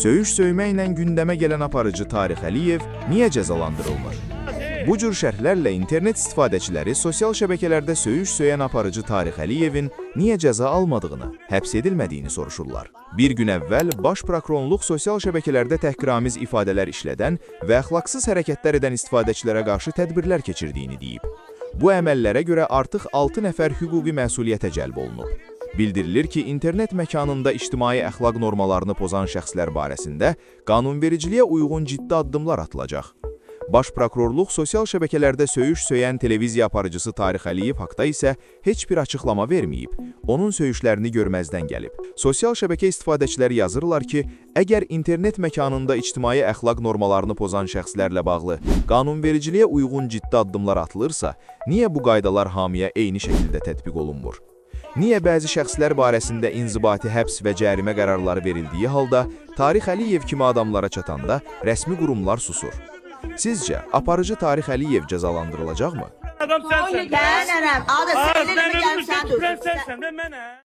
Söyüş söyməklə gündəmə gələn aparıcı Tarix Əliyev niyə cəzalandırılmır? Bu cür şərhlərlə internet istifadəçiləri sosial şəbəkələrdə söyüş söyən aparıcı Tarix Əliyevin niyə cəza almadığını, həbs edilmədiyini soruşurlar. Bir gün əvvəl Baş Prokurorluq sosial şəbəkələrdə təhqiramiz ifadələr işlədən və əxlaqsız hərəkətlər edən istifadəçilərə qarşı tədbirlər keçirdiyini deyib. Bu əməllərə görə artıq 6 nəfər hüquqi məsuliyyətə cəlb olunub. Bildirilir ki, internet məkanında ictimai əxlaq normalarını pozan şəxslər barəsində qanunvericiliyə uyğun ciddi addımlar atılacaq. Baş Prokurorluq sosial şəbəkələrdə söyüş söyən televiziya aparıcısı Tarix Əliyev haqda isə heç bir açıqlama verməyib, onun söyüşlərini görməzdən gəlib. Sosial şəbəkə istifadəçiləri yazırlar ki, əgər internet məkanında ictimai əxlaq normalarını pozan şəxslərlə bağlı qanunvericiliyə uyğun ciddi addımlar atılırsa, niyə bu qaydalar hamıya eyni şəkildə tətbiq olunmur? Niyə bəzi şəxslər barəsində inzibati həbs və cərimə qərarları verildiyi halda Tarix Əliyev kimi adamlara çatanda rəsmi qurumlar susur? Sizcə, aparıcı Tarix Əliyev cəzalandırılacaqmı? Adam sensin. Ben Arap. Ağda Aa, söylerim sen gel ölmüşsün, sen dur. sensin de mənə.